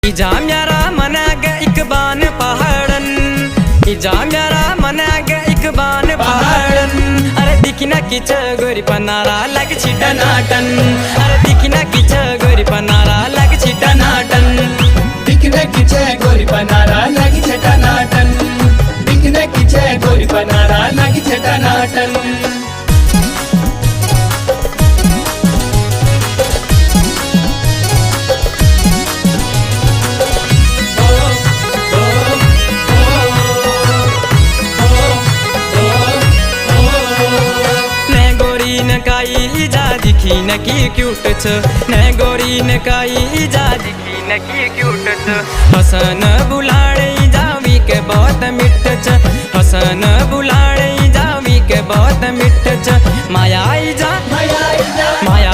इजा म्यारा मनाग इकबान पहाड़न, इजा म्यारा मनाग इकबान पहाड़न। अरे दिखना किच गोरी पनारा लग छिटा नाटन, अरे दिखना किच गोरी पनारा लग छिटा नाटन, दिखने किच गोरी पनारा लग छिटा नाटन, दिखने किच गोरी पनारा लग छिटा नाटन। इजा दिखी न की क्यूट छ, न गोरी न काई इजा दिखी न की क्यूट छ। हसन बुलाड़े जावी के बहुत मिठ छ, हसन बुलाड़े जावी के बहुत मिठ छ। माया इजा माया